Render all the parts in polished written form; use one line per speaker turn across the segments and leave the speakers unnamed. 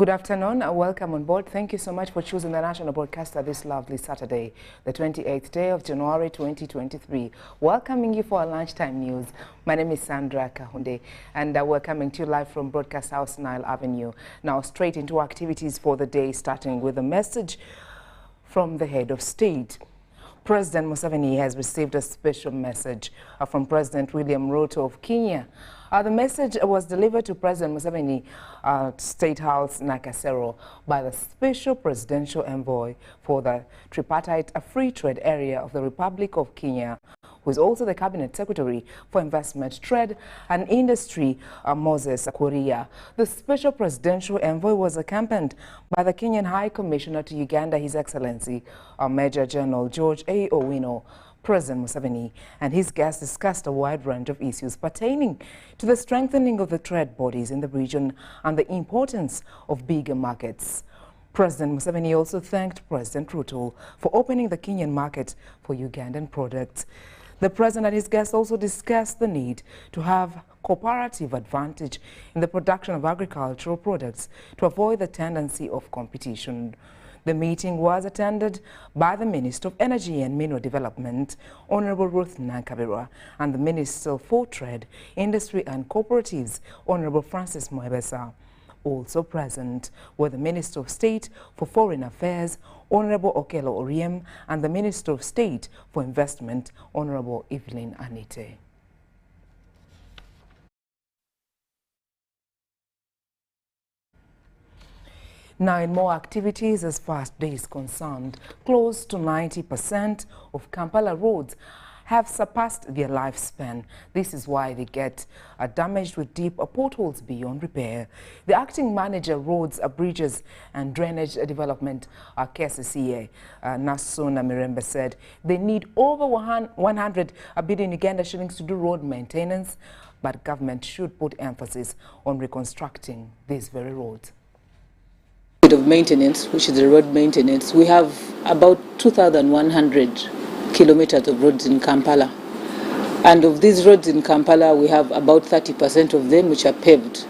Good afternoon and welcome on board. Thank you so much for choosing the national broadcaster this lovely Saturday, the 28th day of January 2023. Welcoming you for our lunchtime news. My name is Sandra Kahunde and we're coming to you live from Broadcast House, Nile Avenue. Now straight into activities for the day, starting with a message from the head of state. President Museveni has received a special message from President William Ruto of Kenya. The message was delivered to President Museveni at State House, Nakasero, by the Special Presidential Envoy for the Tripartite Free Trade Area of the Republic of Kenya, who is also the Cabinet Secretary for Investment, Trade and Industry, Moses Kuria. The Special Presidential Envoy was accompanied by the Kenyan High Commissioner to Uganda, His Excellency Major General George A. Owino. President Museveni and his guests discussed a wide range of issues pertaining to the strengthening of the trade bodies in the region and the importance of bigger markets. President Museveni also thanked President Ruto for opening the Kenyan market for Ugandan products. The president and his guests also discussed the need to have cooperative advantage in the production of agricultural products to avoid the tendency of competition. The meeting was attended by the Minister of Energy and Mineral Development, Honorable Ruth Nankabirwa, and the Minister for Trade, Industry and Cooperatives, Honorable Francis Mwebesa. Also present were the Minister of State for Foreign Affairs, Honorable Okello Oriem, and the Minister of State for Investment, Honorable Evelyn Anite. Now, in more activities as far as day is concerned, close to 90% of Kampala roads have surpassed their lifespan. This is why they get damaged with deep potholes beyond repair. The acting manager, roads, bridges and drainage development, KCCA, Nasuna Mirembe, said they need over 100 billion Uganda shillings to do road maintenance, but government should put emphasis on reconstructing these very roads.
Of maintenance, which is the road maintenance, we have about 2,100 kilometers of roads in Kampala, and of these roads in Kampala we have about 30% of them which are paved.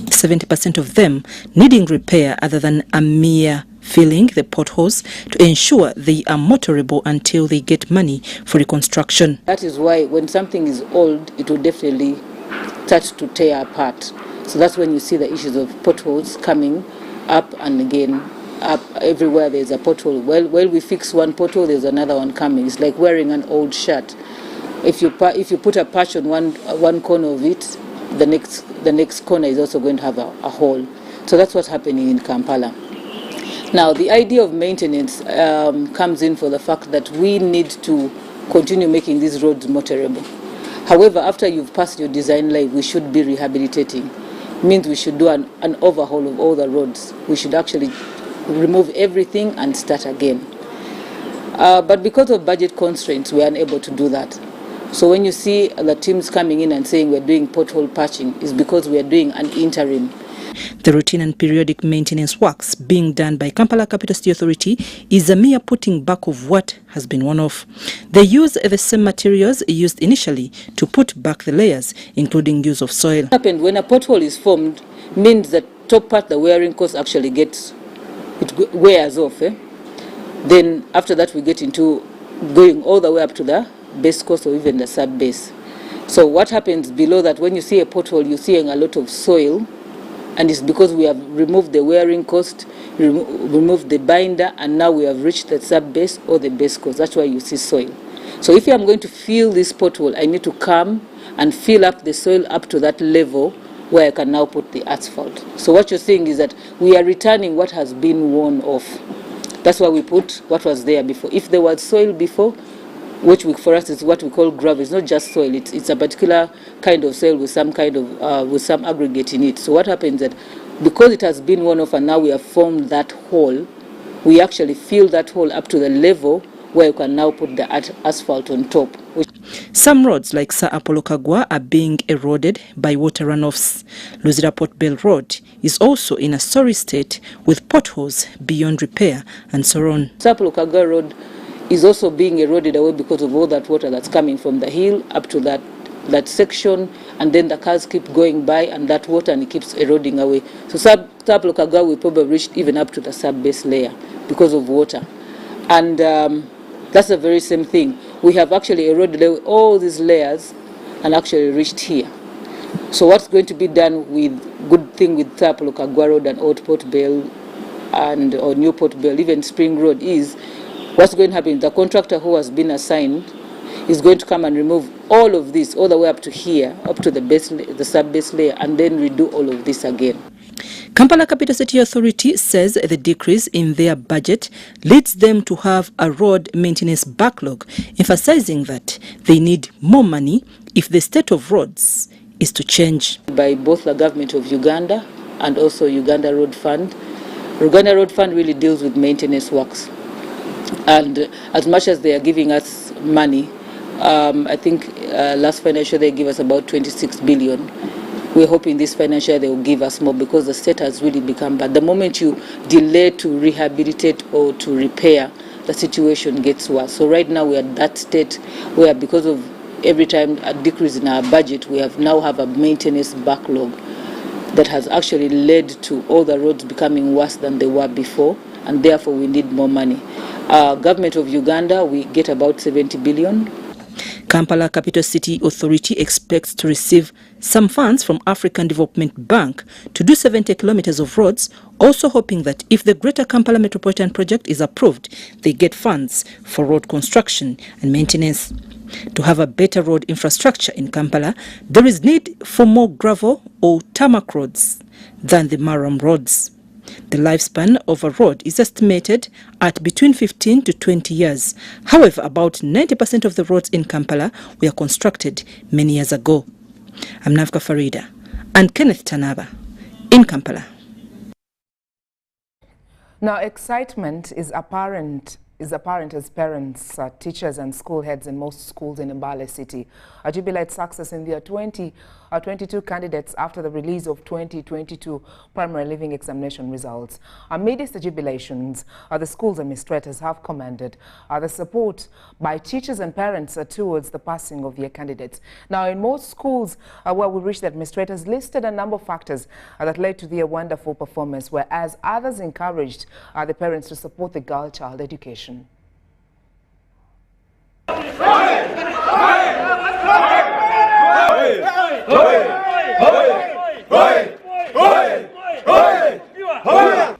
70% of them needing repair other than a mere filling the potholes to ensure they are motorable until they get money for reconstruction.
That is why when something is old, it will definitely start to tear apart. So that's when you see the issues of potholes coming up and again, up everywhere there's a pothole. Well, we fix one pothole, there's another one coming. It's like wearing an old shirt. If you put a patch on one corner of it, the next corner is also going to have a hole. So that's what's happening in Kampala. Now, the idea of maintenance comes in for the fact that we need to continue making these roads motorable. However, after you've passed your design life, we should be rehabilitating. Means we should do an overhaul of all the roads. We should actually remove everything and start again. But because of budget constraints, we are unable to do that. So when you see the teams coming in and saying we're doing pothole patching, it's because we are doing an interim.
The routine and periodic maintenance works being done by Kampala Capital City Authority is a mere putting back of what has been worn off. They use the same materials used initially to put back the layers, including use of soil.
What happened when a pothole is formed means that top part, the wearing course actually wears off. Then after that we get into going all the way up to the base course or even the sub base. So what happens below that, when you see a pothole, you're seeing a lot of soil. And it's because we have removed the wearing cost, removed the binder, and now we have reached the sub-base or the base course. That's why you see soil. So if I'm going to fill this pothole, I need to come and fill up the soil up to that level where I can now put the asphalt. So what you're seeing is that we are returning what has been worn off. That's why we put what was there before. If there was soil before, which for us is what we call gravel. It's not just soil. It's a particular kind of soil with some kind of with some aggregate in it. So what happens is that because it has been worn off and now we have formed that hole, we actually fill that hole up to the level where you can now put the asphalt on top.
Some roads like Sir Apollo Kagwa are being eroded by water runoffs. Luzira Port Bell Road is also in a sorry state with potholes beyond repair and so on.
Sir Apollo Kagwa Road is also being eroded away because of all that water that's coming from the hill up to that that section, and then the cars keep going by, and that water and it keeps eroding away. So sub-Lokagwa will probably reach even up to the sub-base layer because of water. And that's the very same thing. We have actually eroded away all these layers and actually reached here. So what's going to be done with good thing with Lokagwa Road and Old Port Bell and or New Port Bell, even Spring Road, is what's going to happen. The contractor who has been assigned is going to come and remove all of this all the way up to here, up to the sub-base layer, and then redo all of this again.
Kampala Capital City Authority says the decrease in their budget leads them to have a road maintenance backlog, emphasizing that they need more money if the state of roads is to change.
By both the government of Uganda and also Uganda Road Fund. Uganda Road Fund really deals with maintenance works. And as much as they are giving us money, I think last financial they gave us about 26 billion. We're hoping this financial they will give us more because the state has really become bad. The moment you delay to rehabilitate or to repair, the situation gets worse. So right now we are at that state where because of every time a decrease in our budget, we now have a maintenance backlog that has actually led to all the roads becoming worse than they were before, and therefore we need more money. Government of Uganda, we get about 70 billion.
Kampala Capital City Authority expects to receive some funds from African Development Bank to do 70 kilometers of roads, also hoping that if the Greater Kampala Metropolitan Project is approved, they get funds for road construction and maintenance. To have a better road infrastructure in Kampala, there is need for more gravel or tarmac roads than the marram roads. The lifespan of a road is estimated at between 15 to 20 years. However, about 90% of the roads in Kampala were constructed many years ago. I'm Navka Farida and Kenneth Tanaba in Kampala.
Now, excitement is apparent as parents, teachers and school heads in most schools in Mbale City jubilate success in their 22 candidates after the release of 2022 primary living examination results. Amidst the jubilations, the schools administrators have commended the support by teachers and parents towards the passing of their candidates. Now, in most schools where we reached, the administrators listed a number of factors that led to their wonderful performance, whereas others encouraged the parents to support the girl child education.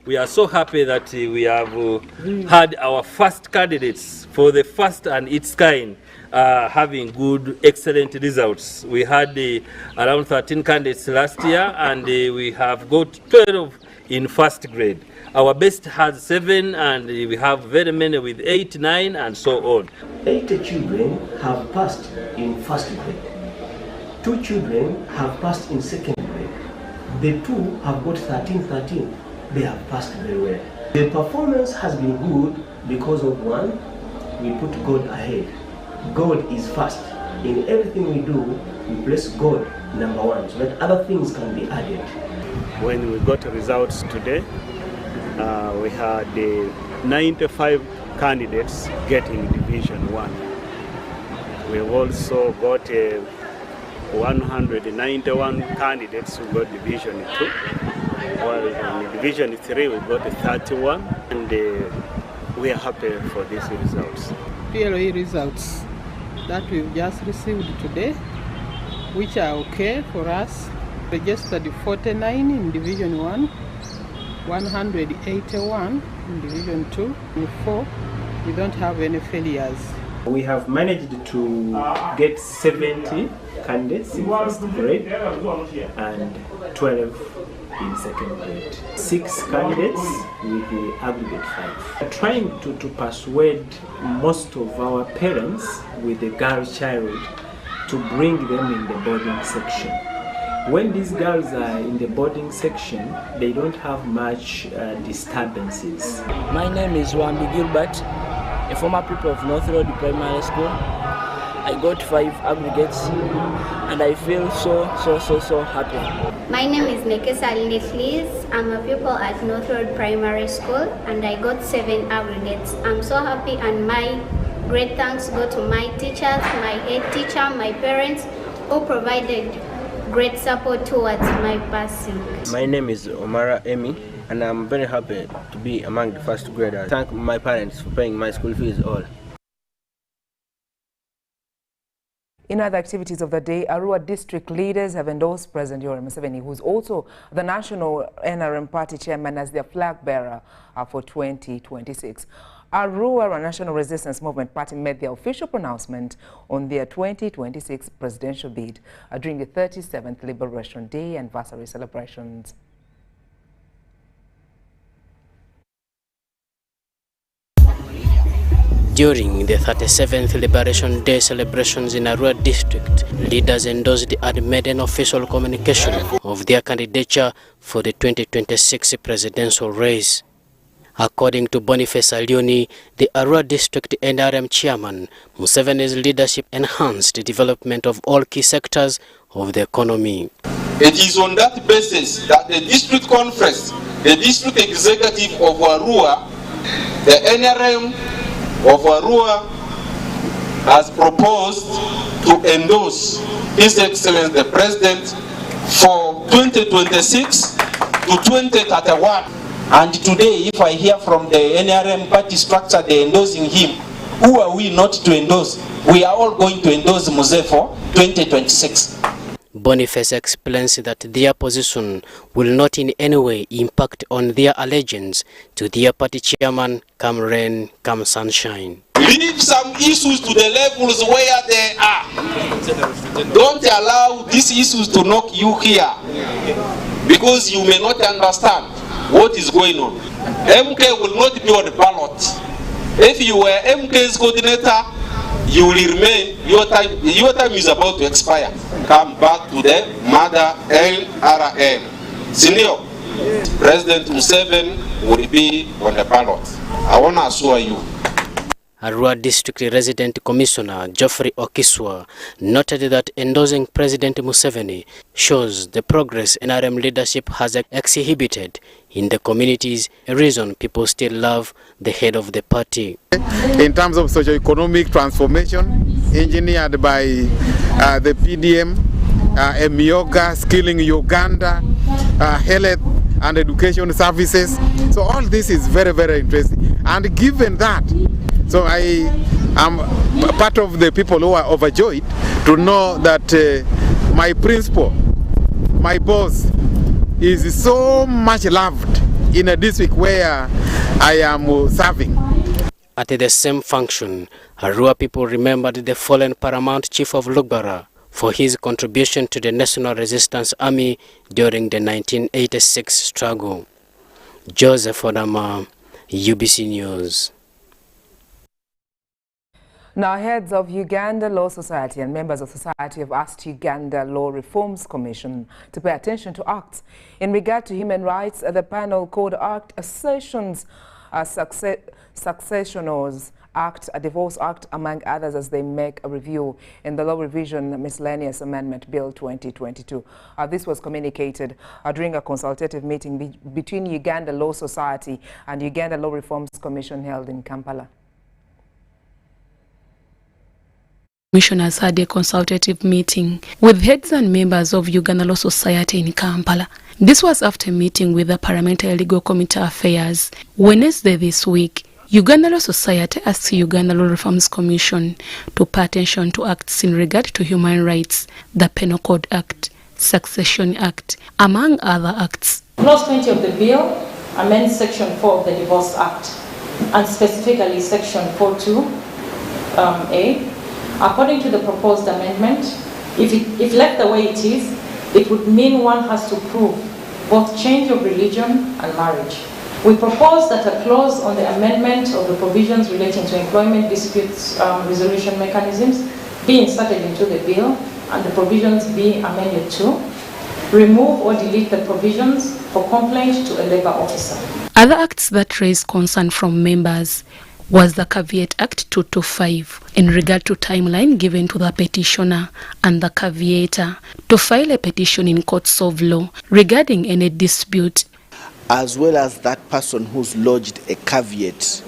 We are so happy that we have had our first candidates for the first and its kind having good, excellent results. We had around 13 candidates last year, and we have got 12 in first grade. Our best has 7, and we have very many with 8, 9, and so on.
80 children have passed in first grade. 2 children have passed in second grade. The 2 have got 13. They have passed very well. The performance has been good because of 1, we put God ahead. God is first. In everything we do, we place God number 1, so that other things can be added.
When we got results today, we had 95 candidates getting Division 1. We've also got 191 candidates who got Division 2. While in Division 3 we got 31, and we are happy for these results.
PLE results that we've just received today, which are okay for us. Registered 49 in Division 1, 181 in Division 2, and 4. We don't have any failures.
We have managed to get 70 candidates in first grade and 12 in second grade. 6 candidates with the aggregate 5. We're trying to persuade most of our parents with the girl child to bring them in the boarding section. When these girls are in the boarding section, they don't have much disturbances.
My name is Wambi Gilbert, a former pupil of North Road Primary School. I got 5 aggregates and I feel so happy.
My name is Nekesa Liz. I'm a pupil at North Road Primary School and I got 7 aggregates. I'm so happy, and my great thanks go to my teachers, my head teacher, my parents, who provided great support towards my pursuit.
My name is Omara Emi, and I'm very happy to be among the first graders. Thank my parents for paying my school fees all.
In other activities of the day, Arua district leaders have endorsed President Yoweri Museveni, who's also the National NRM Party chairman, as their flag bearer for 2026. Arua National Resistance Movement Party made their official pronouncement on their 2026 presidential bid during the 37th Liberation Day anniversary celebrations.
During the 37th Liberation Day celebrations in Arua district, leaders endorsed and made an official communication of their candidature for the 2026 presidential race. According to Boniface Alioni, the Arua district NRM chairman, Museveni's leadership enhanced the development of all key sectors of the economy.
It is on that basis that the district conference, the district executive of Arua, the NRM of Arua has proposed to endorse His Excellency the President for 2026 to 2031.
And today, if I hear from the NRM party structure, they're endorsing him, who are we not to endorse? We are all going to endorse Muse for 2026.
Boniface explains that their position will not in any way impact on their allegiance to their party chairman, come rain, come sunshine.
Leave some issues to the levels where they are. Don't allow these issues to knock you here, because you may not understand what is going on. MK will not be on the ballot. If you were MK's coordinator, you will remain. Your time is about to expire. Come back to the mother LRM. Senior, President Museveni will be on the ballot. I want to assure you.
Arua District Resident Commissioner Geoffrey Okiswa noted that endorsing President Museveni shows the progress NRM leadership has exhibited in the communities, a reason people still love the head of the party.
In terms of socio-economic transformation, engineered by the PDM, Emioga, Skilling Uganda, health and education services. So all this is very, very interesting. And given that, so I am part of the people who are overjoyed to know that my principal, my boss, is so much loved in a district where I am serving.
At the same function, Arua people remembered the fallen paramount chief of Lugbara for his contribution to the National Resistance Army during the 1986 struggle. Joseph Odama, UBC News.
Now, heads of Uganda Law Society and members of society have asked Uganda Law Reforms Commission to pay attention to acts in regard to human rights. The panel called Act Assertions, Successionals Act, a Divorce Act, among others, as they make a review in the Law Revision Miscellaneous Amendment Bill 2022. This was communicated during a consultative meeting between Uganda Law Society and Uganda Law Reforms Commission held in Kampala.
Commission has had a consultative meeting with heads and members of Uganda Law Society in Kampala. This was after meeting with the Parliamentary Legal Committee Affairs. Wednesday this week, Uganda Law Society asked Uganda Law Reforms Commission to pay attention to acts in regard to human rights, the Penal Code Act, Succession Act, among other acts.
Clause 20 of the bill amends Section 4 of the Divorce Act, and specifically Section 42A. According to the proposed amendment, if left the way it is, it would mean one has to prove both change of religion and marriage. We propose that a clause on the amendment of the provisions relating to employment disputes resolution mechanisms be inserted into the bill, and the provisions be amended to remove or delete the provisions for complaint to a labor officer.
Other acts that raised concern from members was the Caveat Act 225 in regard to timeline given to the petitioner and the caveator to file a petition in courts of law regarding any dispute,
as well as that person who's lodged a caveat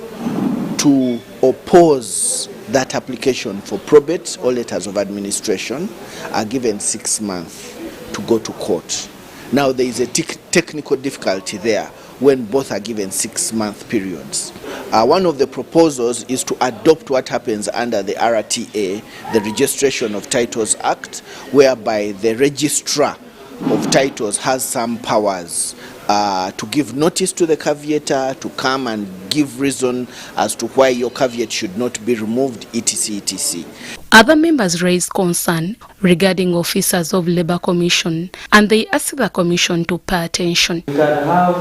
to oppose that application for probate or letters of administration are given 6 months to go to court. Now there is a technical difficulty there when both are given 6-month periods. One of the proposals is to adopt what happens under the RTA, the Registration of Titles Act, whereby the registrar of titles has some powers to give notice to the caveator, to come and give reason as to why your caveat should not be removed, etc. etc.
Other members raised concern regarding officers of Labour Commission, and they asked the Commission to pay attention.
We can have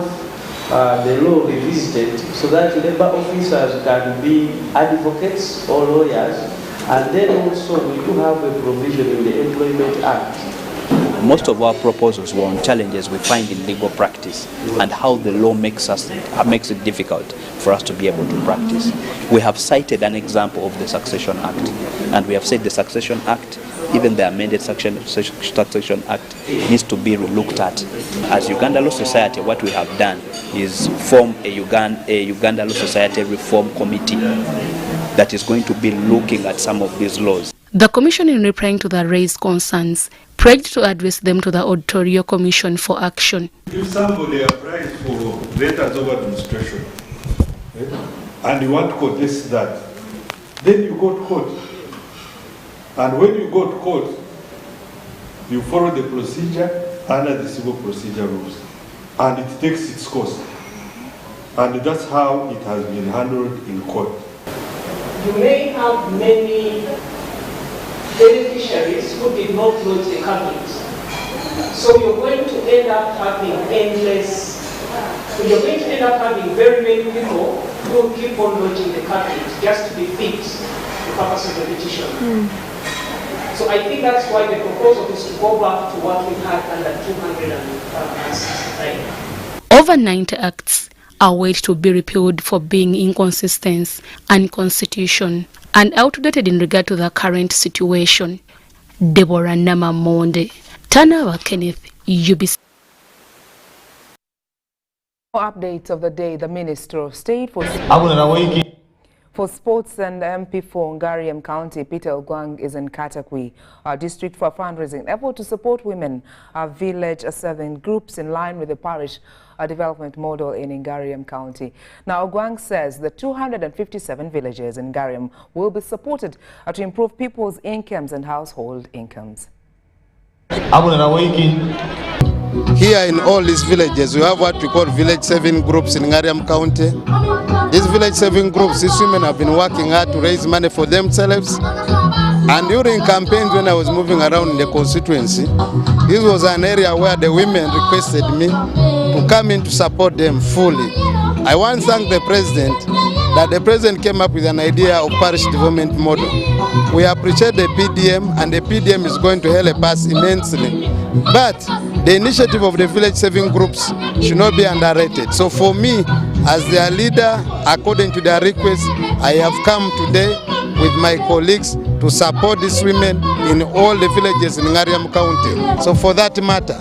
the law revisited so that Labour officers can be advocates or lawyers, and then also we do have a provision in the Employment Act.
Most of our proposals were on challenges we find in legal practice and how the law makes it difficult for us to be able to practice. We have cited an example of the Succession Act, and we have said the Succession Act, even the amended Succession Act, needs to be looked at. As Uganda Law Society, what we have done is form a Uganda Law Society Reform Committee that is going to be looking at some of these laws.
The Commission, in replying to the raised concerns, pledged to address them to the Editorial Commission for action.
If somebody applies for letters of administration and you want to contest that, then you go to court. And when you go to court, you follow the procedure under the civil procedure rules, and it takes its course. And that's how it has been handled in court.
You may have many beneficiaries who did not lodge the caveat. So you're going to end up having very many people who keep on lodging the caveat just to defeat the purpose of the petition. So I think that's why the proposal is to go back to what we had under 269.
Over 90 acts are waiting to be repealed for being inconsistent, unconstitutional, and outdated in regard to the current situation. Deborah Namamonde, Tanawa Kenneth, UBC.
Updates of the day. The Minister of State for Sports and MP for Ngariam County, Peter Ogwang, is in Katakwi, our district, for a fundraising effort to support women, village serving groups in line with the parish development model in Ngariam County. Now, Ogwang says the 257 villages in Ngariam will be supported to improve people's incomes and household incomes.
Here in all these villages, we have what we call village saving groups in Ngariam County. These village saving groups, these women have been working hard to raise money for themselves. And during campaigns, when I was moving around in the constituency, this was an area where the women requested me to come in to support them fully. I want to thank the President that the President came up with an idea of parish development model. We appreciate the PDM, and the PDM is going to help us immensely. But the initiative of the village saving groups should not be underrated. So for me, as their leader, according to their request, I have come today with my colleagues to support these women in all the villages in Ngariam County. So for that matter,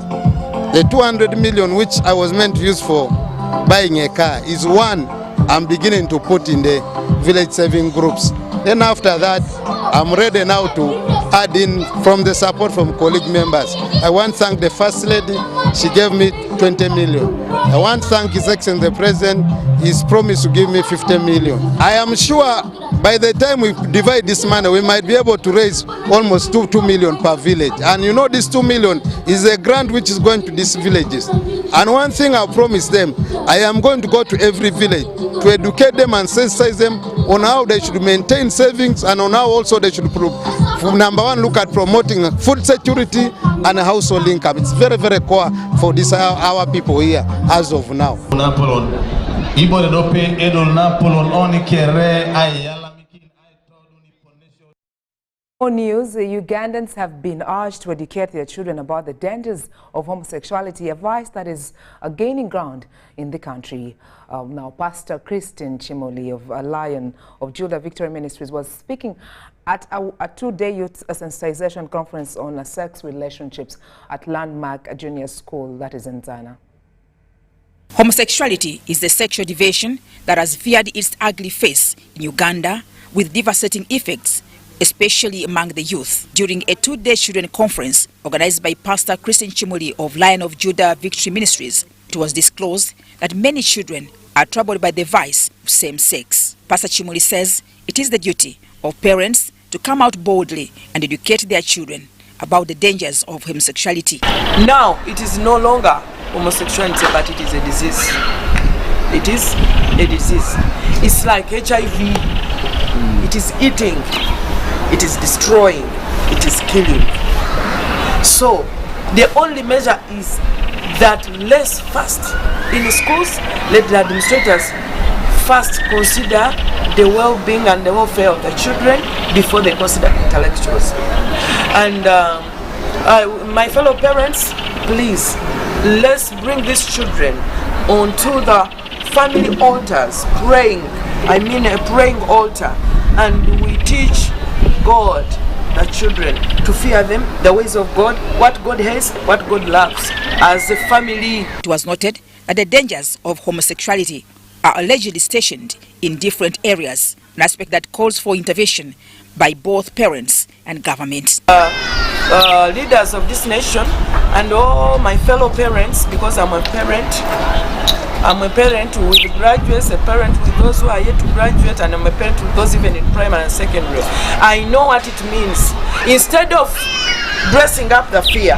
the 200 million which I was meant to use for buying a car is one I'm beginning to put in the village saving groups. Then after that, I'm ready now to add in from the support from colleague members. I want to thank the First Lady. She gave me 20 million. I want to thank His Excellency the President. He's promised to give me 50 million. I am sure by the time we divide this money, we might be able to raise almost 2 million per village. And you know, this 2 million is a grant which is going to these villages. And one thing I promised them, I am going to go to every village to educate them and sensitize them on how they should maintain savings and on how also they should, number one, look at promoting food security and household income. It's very, very core for this our people here as of now.
More news, Ugandans have been urged to educate their children about the dangers of homosexuality, a vice that is gaining ground in the country. Now, Pastor Christine Chimoli of Lion of Judah Victory Ministries was speaking at a two-day youth sensitization conference on sex relationships at Landmark Junior School, that is in Zana.
Homosexuality is the sexual deviation that has veered its ugly face in Uganda,
with devastating effects, especially among the youth. During a 2-day children conference organized by Pastor Christian Chimuli of Lion of Judah Victory Ministries, it was disclosed that many children are troubled by the vice of same sex. Pastor Chimuli says it is the duty of parents to come out boldly and educate their children about the dangers of homosexuality.
Now it is no longer homosexuality, but it is a disease. It is a disease. It's like HIV. It is eating, it is destroying, it is killing. So the only measure is that let's first, in the schools, let the administrators first consider the well-being and the welfare of the children before they consider intellectuals. And my fellow parents, please, let's bring these children onto the family altars, praying. I mean a praying altar, and we teach God, the children, to fear them, the ways of God, what God hates, what God loves, as a family.
It was noted that the dangers of homosexuality are allegedly stationed in different areas, an aspect that calls for intervention by both parents and government.
Leaders of this nation and all my fellow parents, because I'm a parent with graduates, a parent with those who are yet to graduate, and I'm a parent with those even in primary and secondary. I know what it means. Instead of dressing up the fear,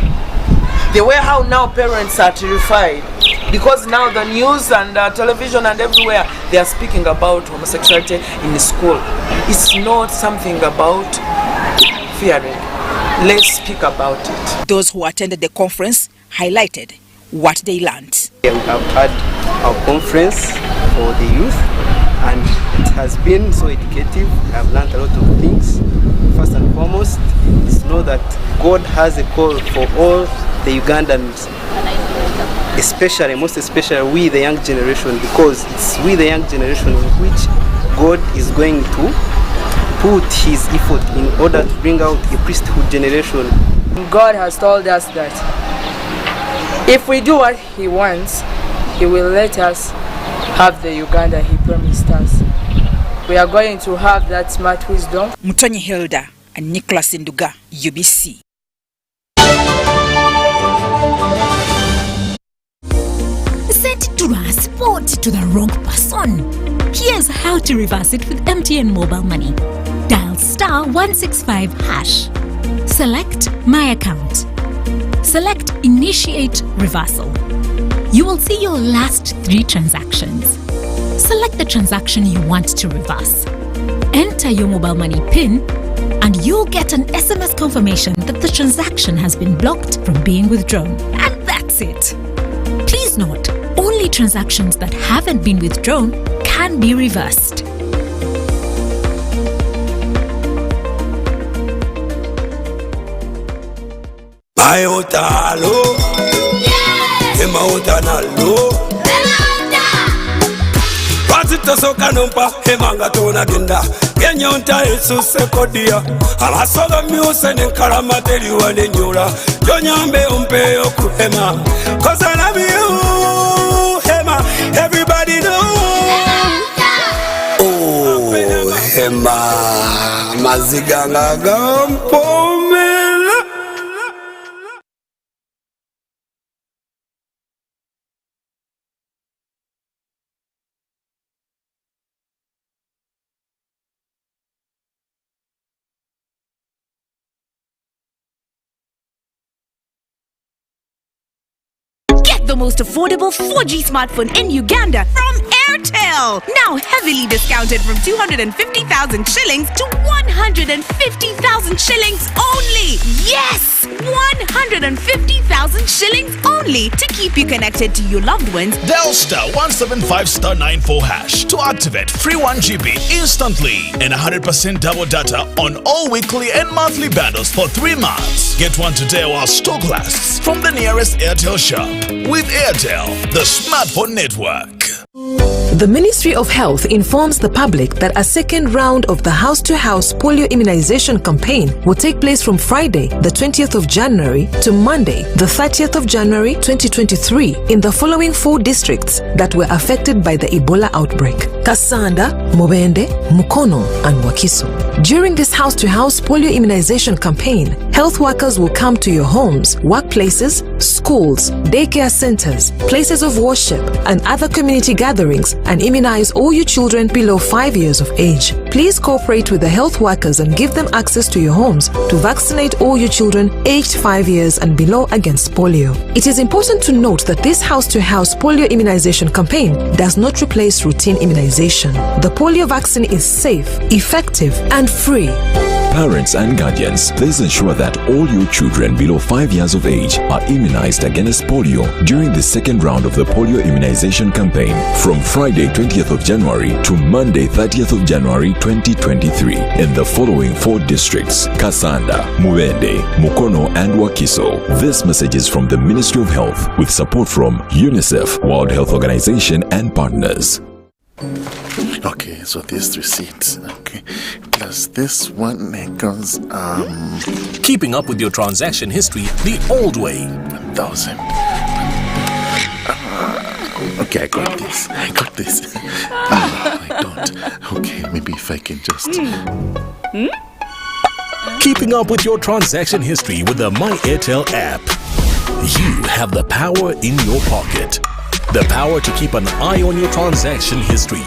the way how now parents are terrified, because now the news and television and everywhere, they are speaking about homosexuality in the school. It's not something about fearing. Let's speak about it.
Those who attended the conference highlighted what they learned.
We have had our conference for the youth, and it has been so educative. I've learned a lot of things. First and foremost is to know that God has a call for all the Ugandans, most especially we the young generation, because it's we the young generation in which God is going to put his effort in order to bring out a priesthood generation.
God has told us that if we do what he wants, he will let us have the Uganda he promised us. We are going to have that smart wisdom.
Mutonyi Hilda and Nicholas Nduga, UBC.
Sent transport to the wrong person. Here's how to reverse it with MTN mobile money. Dial *165#. Select My Account. Select Initiate Reversal. You will see your last 3 transactions. Select the transaction you want to reverse. Enter your mobile money PIN, and you'll get an SMS confirmation that the transaction has been blocked from being withdrawn. And that's it. Please note, only transactions that haven't been withdrawn can be reversed.
Tosoka nompa hemanga tona genda yenyonta esuse kodia abasoga myuse nenkalama teriwa nenyula jonyambe umpe okuhema cause I love you hema everybody know oh hema maziganga gampomela.
The most affordable 4G smartphone in Uganda from Airtel. Now heavily discounted from 250,000 shillings to 150,000 shillings only. Yes, 150,000 shillings only to keep you connected to your loved ones.
Dial *175*94# to activate free 1GB instantly and 100% double data on all weekly and monthly bundles for 3 months. Get one today while stock lasts from the nearest Airtel shop. With Airtel, the smartphone network.
The Ministry of Health informs the public that a second round of the house-to-house polio immunization campaign will take place from Friday, the 20th of January to Monday, the 30th of January 2023 in the following 4 districts that were affected by the Ebola outbreak: Kasanda, Mubende, Mukono, and Wakiso. During this house-to-house polio immunization campaign, health workers will come to your homes, workplaces, schools, daycare centers, places of worship, and other community gatherings and immunize all your children below 5 years of age. Please cooperate with the health workers and give them access to your homes to vaccinate all your children aged 5 years and below against polio. It is important to note that this house-to-house polio immunization campaign does not replace routine immunization. The polio vaccine is safe, effective, and free.
Parents and guardians, please ensure that all your children below 5 years of age are immunized against polio during the second round of the polio immunization campaign from Friday 20th of January to Monday 30th of January 2023 in the following 4 districts: Kasanda, Mubende, Mukono, and Wakiso. This message is from the Ministry of Health with support from UNICEF, World Health Organization, and partners.
Okay, so these receipts, okay, plus this one equals
Keeping up with your transaction history the old way.
1,000. Okay, I got this. I don't. Okay, maybe if I can just.
Keeping up with your transaction history with the My Airtel app. You have the power in your pocket. The power to keep an eye on your transaction history.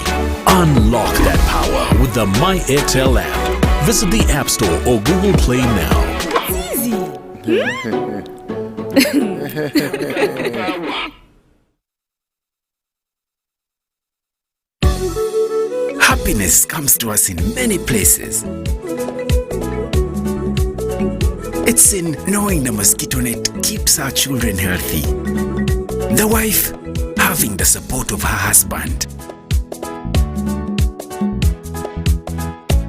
Unlock that power with the My Airtel app. Visit the App Store or Google Play now.
It's easy.
Happiness comes to us in many places. It's in knowing the mosquito net keeps our children healthy. The wife having the support of her husband.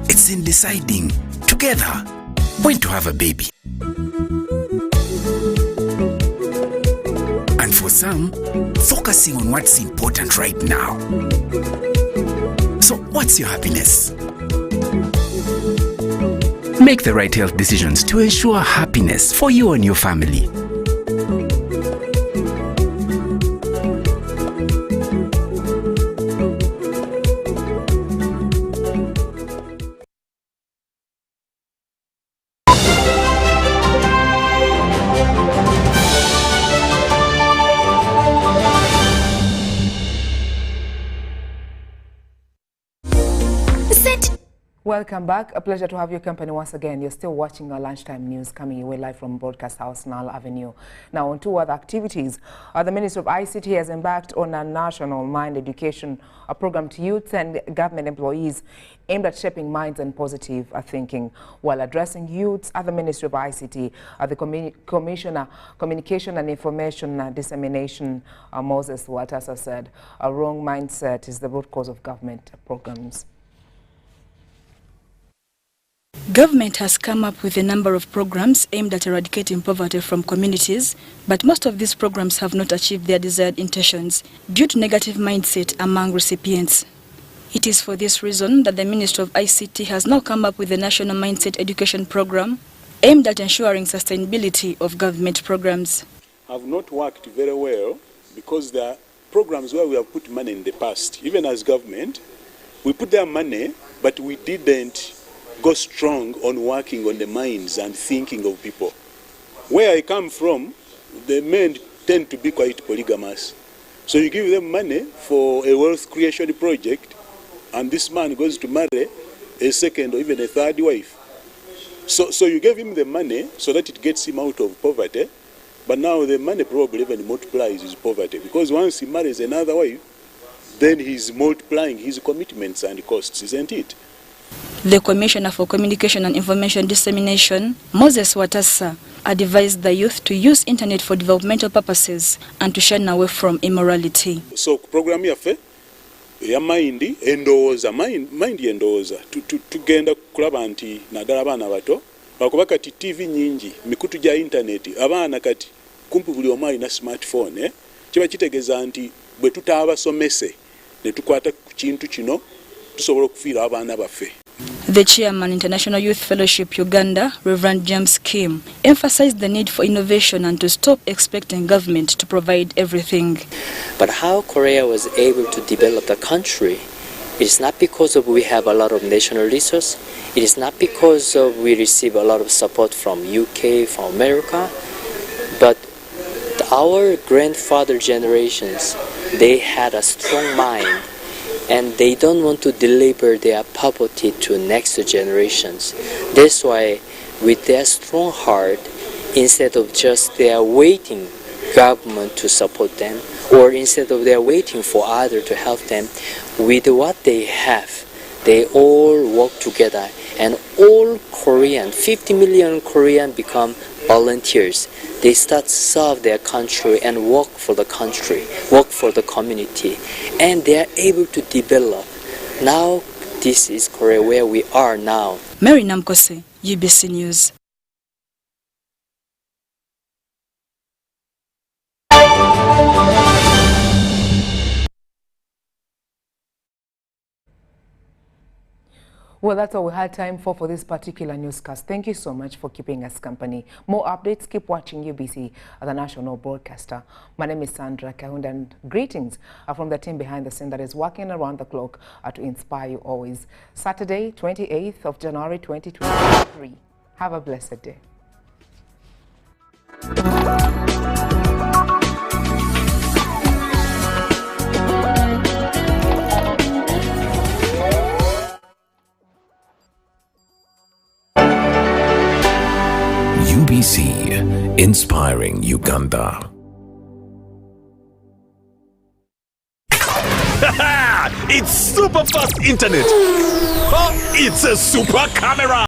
It's in deciding together when to have a baby. And for some, focusing on what's important right now. So what's your happiness? Make the right health decisions to ensure happiness for you and your family.
Welcome back. A pleasure to have your company once again. You're still watching our lunchtime news coming your way live from Broadcast House, Nile Avenue. Now, on 2 other activities, the Ministry of ICT has embarked on a national mind education program to youths and government employees aimed at shaping minds and positive thinking. While addressing youths at the Ministry of ICT, the Commissioner, Communication and Information Dissemination, Moses Watasa, said, a wrong mindset is the root cause of government programs.
Government has come up with a number of programs aimed at eradicating poverty from communities, but most of these programs have not achieved their desired intentions due to negative mindset among recipients. It is for this reason that the Ministry of ICT has now come up with a national mindset education program aimed at ensuring sustainability of government programs.
Have not worked very well because there are programs where we have put money in the past. Even as government, we put their money, but we didn't go strong on working on the minds and thinking of people. Where I come from, the men tend to be quite polygamous. So you give them money for a wealth creation project, and this man goes to marry a second or even a third wife. So you gave him the money so that it gets him out of poverty, but now the money probably even multiplies his poverty, because once he marries another wife, then he's multiplying his commitments and costs, isn't it?
The Commissioner for Communication and Information Dissemination, Moses Watasa, advised the youth to use internet for developmental purposes and to shun away from immorality.
So program yafe ya mind endowooza mind endowooza tugenda kulaba nti naddala abaana bato bakuba kati TV nyingi mikutu gya internet abaana kati kumpi buli omu alina smartphone kiba kitegeeza nti bwe tutaabasomese ne tukwata ku kintu kino tusobola okufiira abaana baffe.
The chairman, International Youth Fellowship Uganda, Reverend James Kim, emphasized the need for innovation and to stop expecting government to provide everything.
But how Korea was able to develop the country, it is not because of we have a lot of national resources, it is not because of we receive a lot of support from UK, from America, but our grandfather generations, they had a strong mind and they don't want to deliver their poverty to next generations. That's why with their strong heart, instead of just they are waiting government to support them, or instead of they are waiting for others to help them, with what they have, they all work together and all Korean, 50 million Korean become volunteers. They start to serve their country and work for the country, work for the community, and they are able to develop. Now this is Korea where we are now.
Mary Namkose, UBC News.
Well, that's all we had time for this particular newscast. Thank you so much for keeping us company. More updates, keep watching UBC, the national broadcaster. My name is Sandra Kahunde, and greetings are from the team behind the scene that is working around the clock to inspire you always. Saturday, 28th of January 2023. Have a blessed day.
UBC, inspiring Uganda. It's super fast internet. Oh, it's a super camera.